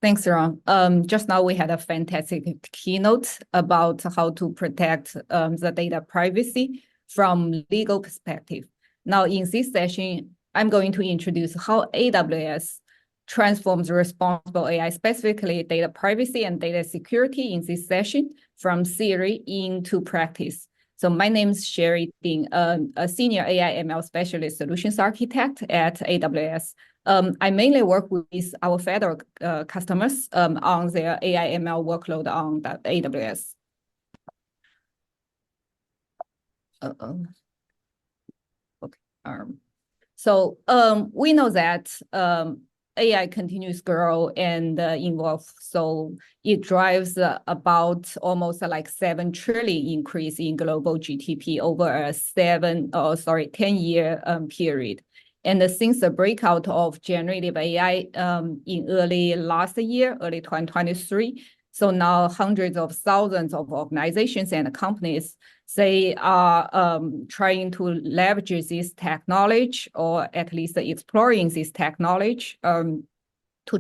Thanks, Ron. Just now we had a fantastic keynote about how to protect the data privacy from legal perspective. Now in this session, I'm going to introduce how AWS transforms responsible AI, specifically data privacy and data security in this session from theory into practice. So my name is Sherry Ding, a senior AI ML specialist solutions architect at AWS. I mainly work with our federal customers on their AI ML workload on the AWS. Okay. So we know that AI continues to grow and evolve. So it drives about almost like 7 trillion increase in global GDP over a 10-year period. And since the breakout of generative AI in early 2023, so now hundreds of thousands of organizations and companies, they are trying to leverage this technology, or at least exploring this technology to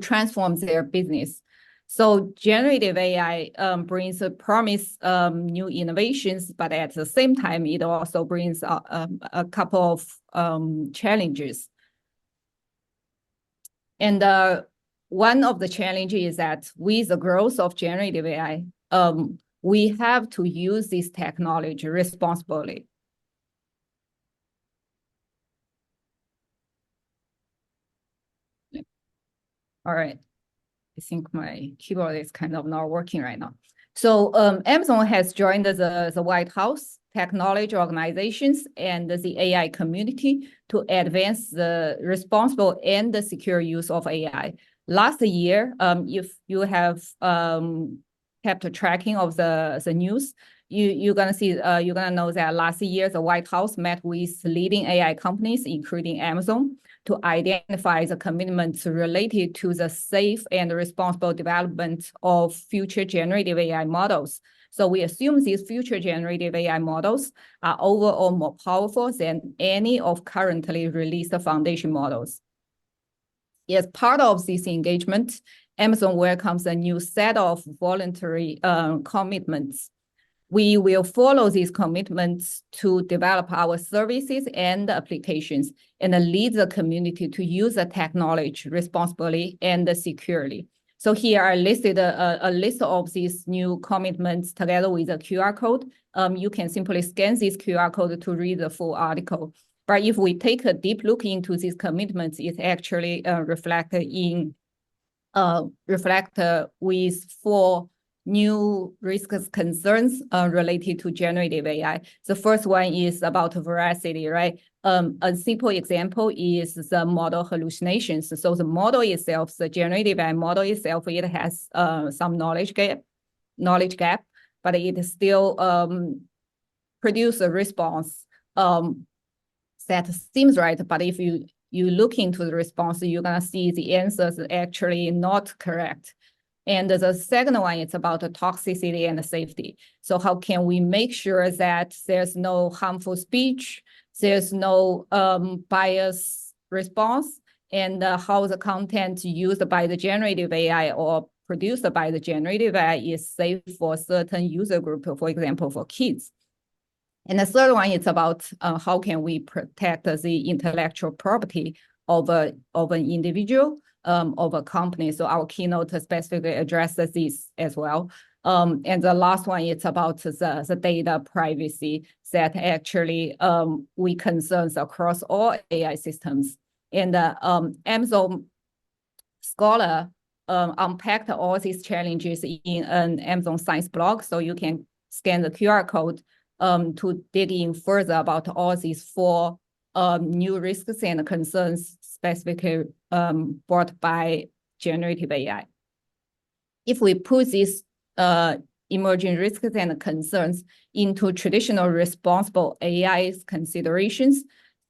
transform their business. So generative AI brings a promise new innovations, but at the same time, it also brings a couple of challenges. And one of the challenges is that with the growth of generative AI, we have to use this technology responsibly. All right. I think my keyboard is kind of not working right now. So Amazon has joined the White House, technology organizations, and the AI community to advance the responsible and the secure use of AI. Last year, if you have kept tracking of the news, you're gonna know that last year the White House met with leading AI companies, including Amazon, to identify the commitments related to the safe and responsible development of future generative AI models. So we assume these future generative AI models are overall more powerful than any of currently released foundation models. As part of this engagement, Amazon welcomes a new set of voluntary commitments. We will follow these commitments to develop our services and applications and lead the community to use the technology responsibly and securely. So here I listed a list of these new commitments together with a QR code. You can simply scan this QR code to read the full article. But if we take a deep look into these commitments, it actually reflected with 4 new risks concerns related to generative AI. The first one is about veracity, right? A simple example is the model hallucinations. So the model itself, the generative AI model itself, it has some knowledge gap, but it still produce a response that seems right. But if you look into the response, you're gonna see the answers actually not correct. And the second one is about the toxicity and the safety. So how can we make sure that there's no harmful speech, there's no bias response, and how the content used by the generative AI or produced by the generative AI is safe for certain user group, for example, for kids. And the third one is about how can we protect the intellectual property of an individual, of a company. So our keynote specifically addresses this as well. And the last one is about the data privacy that actually we concerns across all AI systems. And Amazon Scholar unpacked all these challenges in an Amazon Science blog. So you can scan the QR code to dig in further about all these 4 new risks and concerns specifically brought by generative AI. If we put these emerging risks and concerns into traditional responsible AI considerations,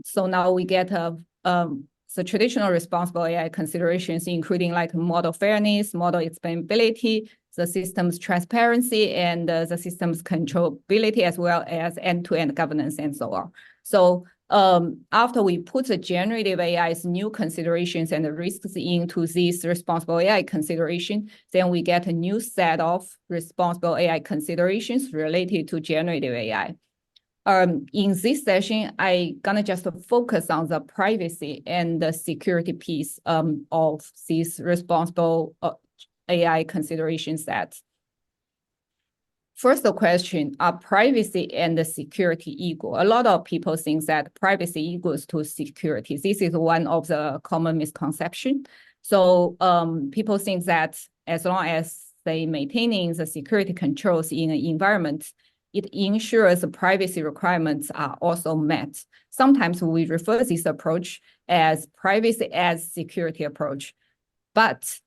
so now we get the traditional responsible AI considerations, including like model fairness, model explainability, the system's transparency, and the system's controllability, as well as end-to-end governance and so on. So after we put the generative AI's new considerations and the risks into this responsible AI consideration, then we get a new set of responsible AI considerations related to generative AI. In this session, I'm gonna just focus on the privacy and the security piece of these responsible AI consideration sets. First question, are privacy and the security equal? A lot of people think that privacy equals to security. This is one of the common misconceptions. So people think that as long as they maintaining the security controls in an environment, it ensures the privacy requirements are also met. Sometimes we refer this approach as privacy as security approach, but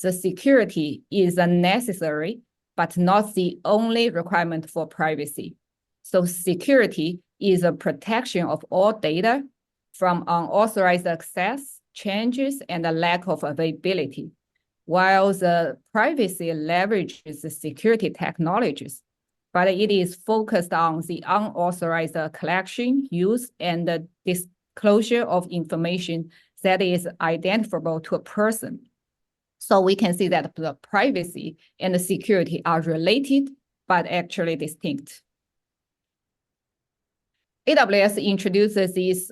the security is a necessary but not the only requirement for privacy. So security is a protection of all data from unauthorized access, changes, and a lack of availability, while the privacy leverages the security technologies, but it is focused on the unauthorized collection, use, and the disclosure of information that is identifiable to a person. So we can see that the privacy and the security are related, but actually distinct. AWS introduces this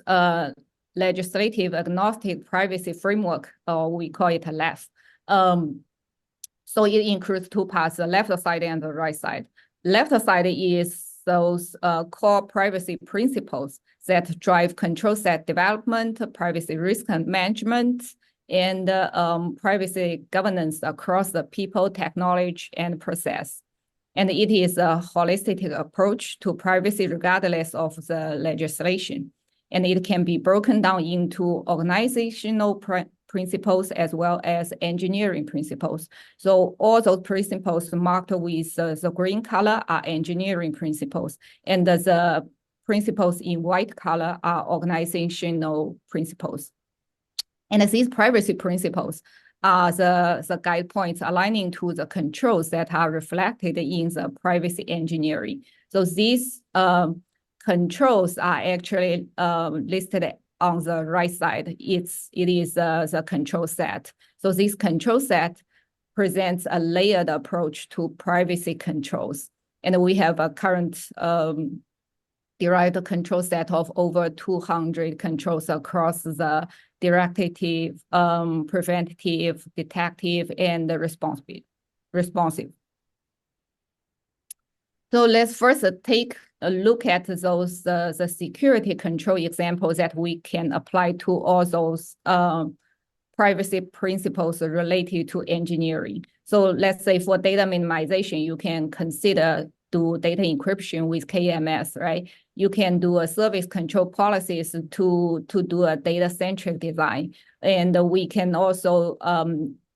legislative agnostic privacy framework, or we call it LAF. So it includes two parts, the left side and the right side. Left side is those core privacy principles that drive control set development, privacy risk management, and privacy governance across the people, technology, and process. And it is a holistic approach to privacy regardless of the legislation. And it can be broken down into organizational principles as well as engineering principles. So all those principles marked with the green color are engineering principles, and the principles in white color are organizational principles. And these privacy principles are the guide points aligning to the controls that are reflected in the privacy engineering. So these controls are actually listed on the right side. It is the control set. So this control set presents a layered approach to privacy controls. And we have a current derived control set of over 200 controls across the directive, preventative, detective, and responsive. So let's first take a look at those the security control examples that we can apply to all those privacy principles related to engineering. So let's say for data minimization, you can consider do data encryption with KMS, right? You can do a service control policies to do a data-centric design. And we can also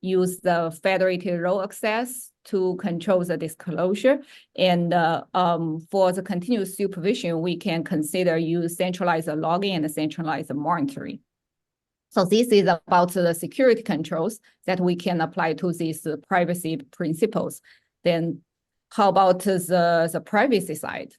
use the federated role access to control the disclosure. And for the continuous supervision, we can consider use centralized logging and centralized monitoring. So this is about the security controls that we can apply to these privacy principles. Then how about the privacy side?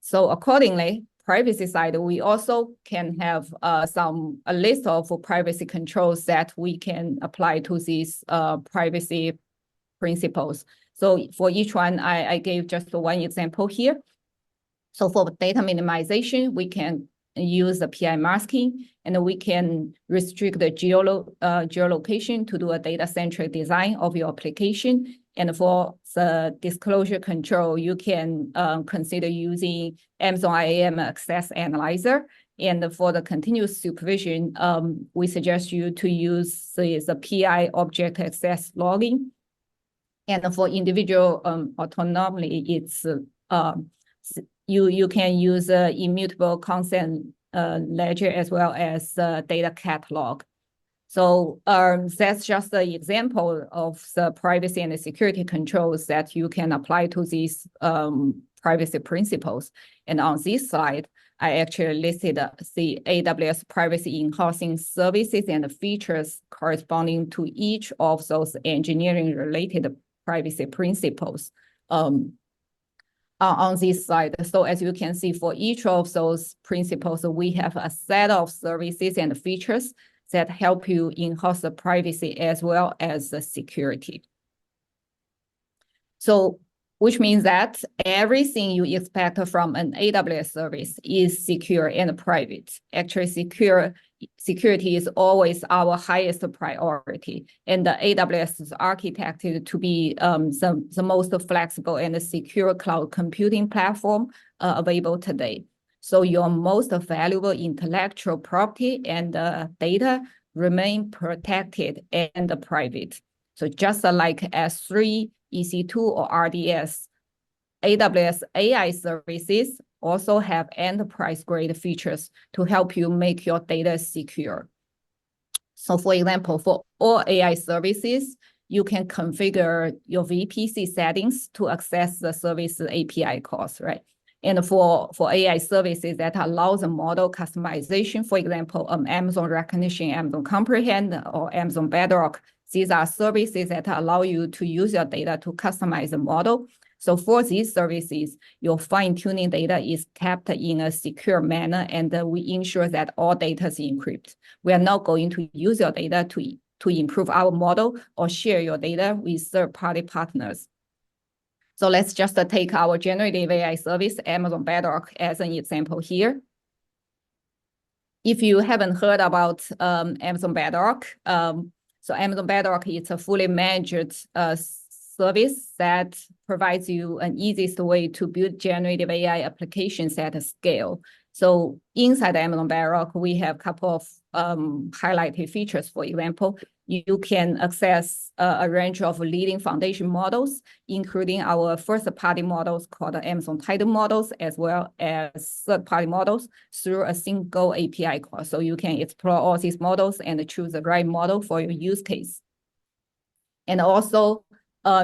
So accordingly, privacy side, we also can have a list of privacy controls that we can apply to these privacy principles. So for each one, I gave just one example here. So for data minimization, we can use the PI masking, and we can restrict the geolocation to do a data-centric design of your application. And for the disclosure control, you can consider using Amazon IAM Access Analyzer. And for the continuous supervision, we suggest you to use the PI object access logging. And for individual autonomy, it's you can use immutable consent ledger as well as data catalog. So that's just an example of the privacy and the security controls that you can apply to these privacy principles. And on this slide, I actually listed the AWS privacy enhancing services and the features corresponding to each of those engineering related privacy principles. on this side. So as you can see, for each of those principles, we have a set of services and features that help you enhance the privacy as well as the security. So which means that everything you expect from an AWS service is secure and private. Actually, security is always our highest priority. And the AWS is architected to be the most flexible and secure cloud computing platform available today. So your most valuable intellectual property and data remain protected and private. So just like S3, EC2, or RDS, AWS AI services also have enterprise-grade features to help you make your data secure. So for example, for all AI services, you can configure your VPC settings to access the service API calls, right? And for AI services that allows a model customization, for example, Amazon Recognition, Amazon Comprehend, or Amazon Bedrock, these are services that allow you to use your data to customize the model. So for these services, your fine-tuning data is kept in a secure manner, and we ensure that all data is encrypted. We are not going to use your data to improve our model or share your data with third-party partners. So let's just take our generative AI service, Amazon Bedrock, as an example here. If you haven't heard about Amazon Bedrock, so Amazon Bedrock is a fully managed service that provides you an easiest way to build generative AI applications at a scale. So inside Amazon Bedrock, we have a couple of highlighted features. For example, you can access a range of leading foundation models, including our first-party models called Amazon Title models, as well as third-party models through a single API call. So you can explore all these models and choose the right model for your use case. And also,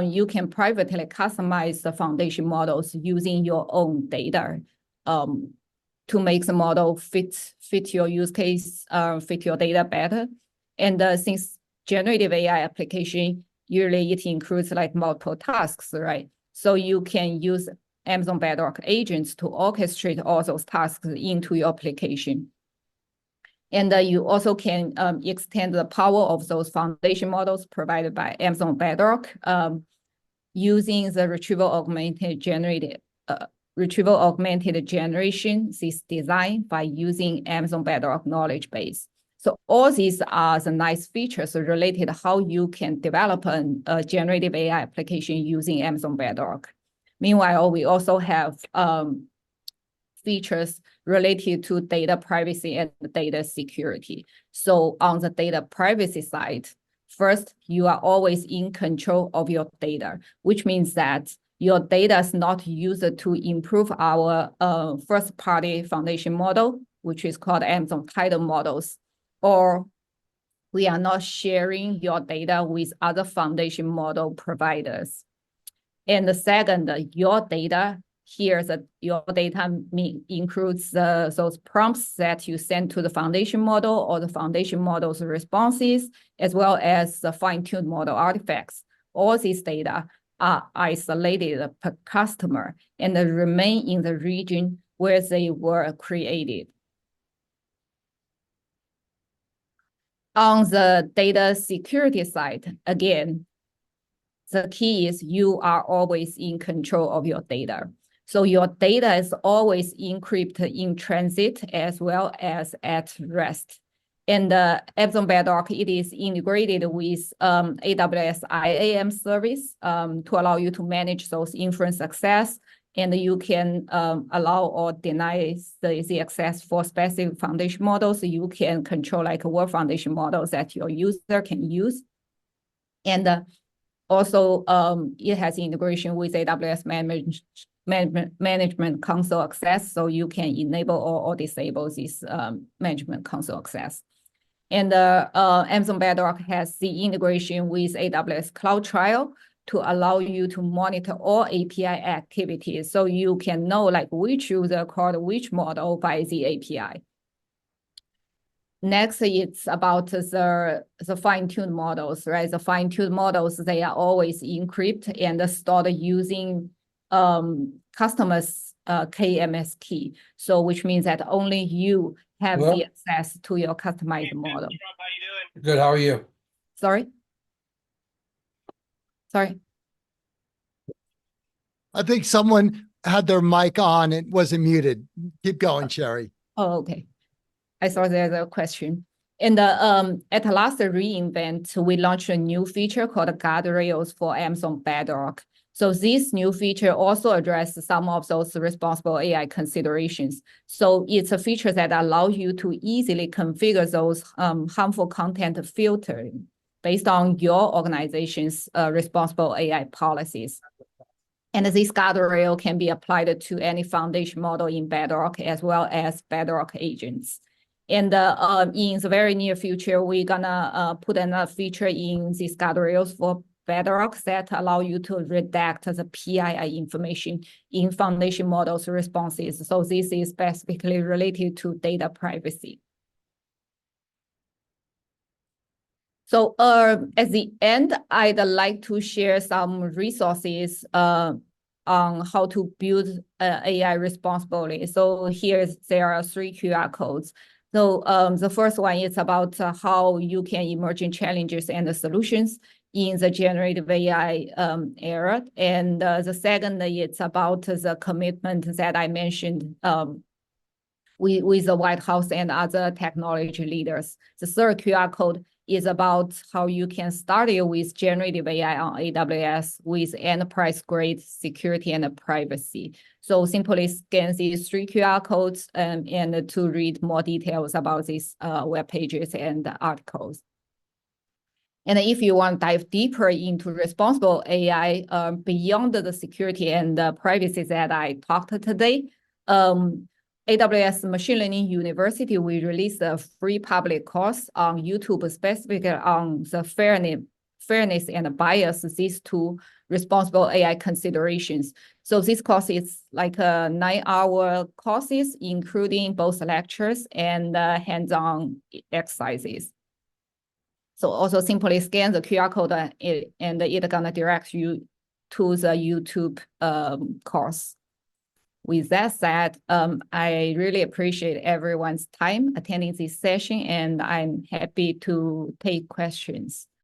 you can privately customize the foundation models using your own data to make the model fit your use case, fit your data better. And since generative AI application, usually it includes like multiple tasks, right? So you can use Amazon Bedrock agents to orchestrate all those tasks into your application. And you also can extend the power of those foundation models provided by Amazon Bedrock using the retrieval augmented generation, this design by using Amazon Bedrock knowledge base. So all these are the nice features related to how you can develop a generative AI application using Amazon Bedrock. Meanwhile, we also have features related to data privacy and data security. So on the data privacy side, first, you are always in control of your data, which means that your data is not used to improve our first-party foundation model, which is called Amazon Title models, or we are not sharing your data with other foundation model providers. And the second, your data here, your data includes those prompts that you send to the foundation model or the foundation model's responses, as well as the fine-tuned model artifacts. All these data are isolated per customer and remain in the region where they were created. On the data security side, again, the key is you are always in control of your data. So your data is always encrypted in transit as well as at rest. And Amazon Bedrock, it is integrated with AWS IAM service to allow you to manage those inference access. And you can allow or deny the access for specific foundation models. You can control like what foundation models that your user can use. And also, it has integration with AWS management console access, so you can enable or disable this management console access. And Amazon Bedrock has the integration with AWS Cloud Trial to allow you to monitor all API activities, so you can know like which user called which model by the API. Next, it's about the fine-tuned models, right? The fine-tuned models, they are always encrypted and stored using customer's KMS key. So which means that only you have the access to your customized model. How you doing? Good. How are you? Sorry. I think someone had their mic on and wasn't muted. Keep going, Sherry. Oh, okay. I saw there's a question. And at the last reInvent, we launched a new feature called Guardrails for Amazon Bedrock. So this new feature also addresses some of those responsible AI considerations. So it's a feature that allows you to easily configure those harmful content filtering based on your organization's responsible AI policies. And this guardrail can be applied to any foundation model in Bedrock as well as Bedrock agents. And in the very near future, we're gonna put another feature in these guardrails for Bedrock that allow you to redact the PII information in foundation models responses. So this is specifically related to data privacy. So at the end, I'd like to share some resources on how to build AI responsibly. So there are 3 QR codes. So the first one is about how you can emerging challenges and the solutions in the generative AI era. And the second is about the commitment that I mentioned with the White House and other technology leaders. The third QR code is about how you can start with generative AI on AWS with enterprise-grade security and privacy. So simply scan these 3 QR codes and to read more details about these web pages and articles. And if you want to dive deeper into responsible AI beyond the security and the privacy that I talked today, AWS Machine Learning University, we released a free public course on YouTube specifically on the fairness and bias, these 2 responsible AI considerations. So this course is like a 9-hour courses, including both lectures and hands-on exercises. So also simply scan the QR code and it's gonna direct you to the YouTube course. With that said, I really appreciate everyone's time attending this session, and I'm happy to take questions.